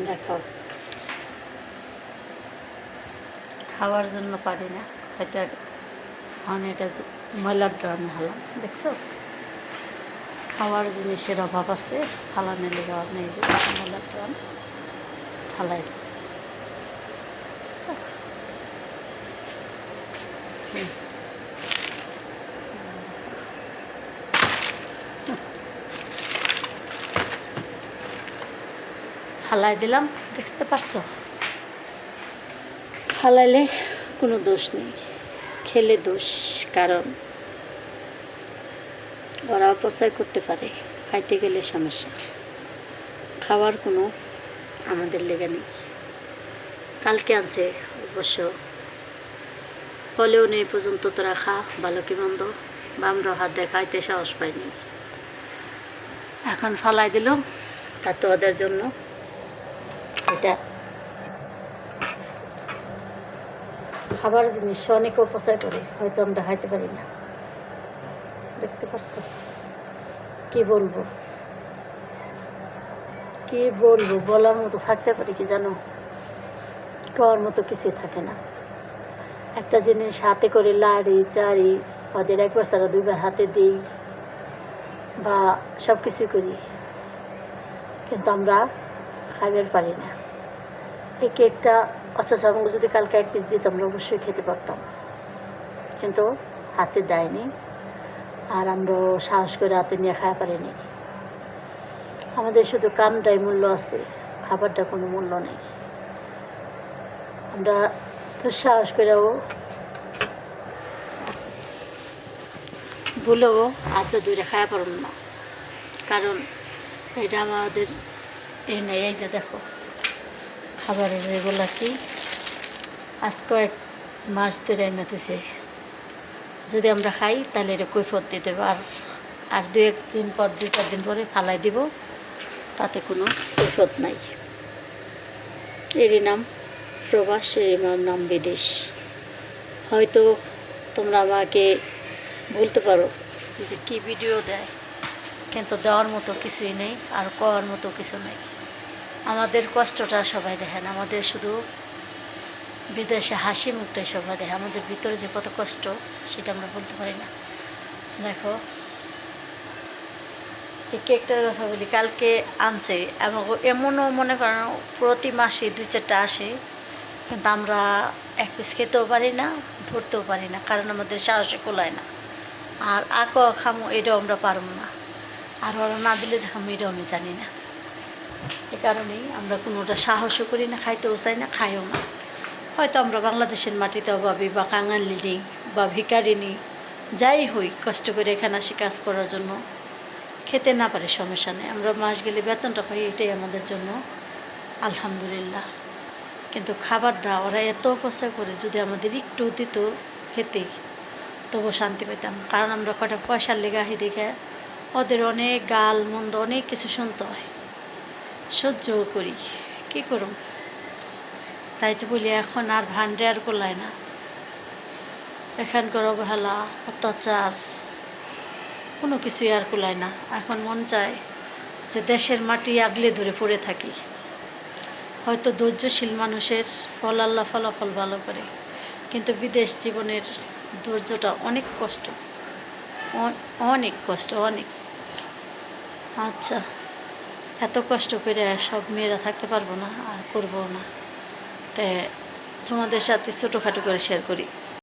দেখো খাওয়ার জন্য পারি না, হয়তো এখন এটা ময়লার ড্রামে হালাম, দেখছো খাওয়ার জিনিসের অভাব আছে, ফালানের লেগে অভাব নেই, যে ময়লার ড্রাম ফালাই ফালাই দিলাম, দেখতে পারছো? ফালাইলে কোনো দোষ নেই, খেলে দোষ, কারণ ওরা অপচয় করতে পারে, খাইতে গেলে সমস্যা। খাওয়ার কোনো আমাদের লেগে নেই। কালকে আনছে অবশ্য, বলেও নেই পর্যন্ত তোরা খা, ভালো কি মন্দ, বা আমরা হাত দেখাইতে সাহস পাইনি। এখন ফালাই দিল, তা তো ওদের জন্য এটা খাবার জিনিস অনেক অপচয় করে, হয়তো আমরা খাইতে পারি না। দেখতে পারছো? কি বলবো কি বলবো, বলার মতো থাকতে পারি কি জানো? খাওয়ার মতো কিছুই থাকে না। একটা জিনিস হাতে করে লাড়ি চাড়ি, ওদের একবার তারা দুইবার হাতে দিই বা সব কিছুই করি, কিন্তু আমরা খাইবার পারি না। এই কেকটা অথচ আমাকে যদি কালকে এক পিস দিত আমরা অবশ্যই খেতে পারতাম, কিন্তু হাতে দেয়নি, আর আমরা সাহস করে হাতে নিয়ে খাওয়া পারিনি। আমাদের শুধু কামটাই মূল্য আছে, খাবারটা কোনো মূল্য নেই। আমরা তো সাহস করেও ভুলেও হাতে দূরে খাওয়া পারব না, কারণ এটা আমাদের এই নেই। এই যে দেখো খাবারের এগুলা কি আজ কয়েক মাস ধরে এনে দিছে, যদি আমরা খাই তাহলে এটা কৈফত দিতে হবে, আর দু একদিন পর 2-4 দিন পরে ফালাই দিব, তাতে কোনো কৈফত নাই। এরই নাম প্রবাস, এরই নাম বিদেশ। হয়তো তোমরা আমাকে বলতে পারো যে কি ভিডিও দেয়, কিন্তু দেওয়ার মতো কিছুই নেই, আর করার মতো কিছু নেই। আমাদের কষ্টটা সবাই দেখেন, আমাদের শুধু বিদেশে হাসি মুখটাই সবাই দেখে, আমাদের ভিতরে যে কত কষ্ট সেটা আমরা বলতে পারি না। দেখো এই কেকটার কথা বলি, কালকে আনছে এবং এমনও মনে করেন প্রতি মাসে 2-4টা আসে, কিন্তু আমরা এক পিস খেতেও পারি না, ধরতেও পারি না, কারণ আমাদের সাহসে কোলায় না। আর খামো এটাও আমরা পারব না, আর ওরা না দিলে যে খামো এটাও আমি জানি না। এ কারণেই আমরা কোনোটা সাহসও করি না, খাইতেও চাই না, খাইও না। হয়তো আমরা বাংলাদেশের মাটিতে অভাবী বা কাঙালিনী বা ভিকারিনী যাই হই, কষ্ট করে এখানে আসি কাজ করার জন্য, খেতে না পারে সমস্যা নেই, আমরা মাস গেলে বেতনটা পাই, এটাই আমাদের জন্য আলহামদুলিল্লাহ। কিন্তু খাবারটা ওরা এত অপচয় করে, যদি আমাদের একটু দিত খেতে তবু শান্তি পেতাম, কারণ আমরা কটা পয়সার লেগে আহি দেখে ওদের অনেক গাল মন্দ অনেক কিছু শুনতে হয়, সহ্যও করি, কী করুম। তাই তো বলি এখন আর ভান্ডে আর কোলায় না, এখানকার অবহেলা অত্যাচার কোনো কিছুই আর কোলায় না। এখন মন চায় যে দেশের মাটি আগলে ধরে পড়ে থাকি। হয়তো ধৈর্যশীল মানুষের ফল আল্লাহ ফলাফল ভালো করে, কিন্তু বিদেশ জীবনের ধৈর্যটা অনেক কষ্ট, অনেক কষ্ট, অনেক। আচ্ছা, এত কষ্ট করে সব মেয়েরা থাকতে পারবো না, আর করবো না, তাই তোমাদের সাথে ছোটোখাটো করে শেয়ার করি।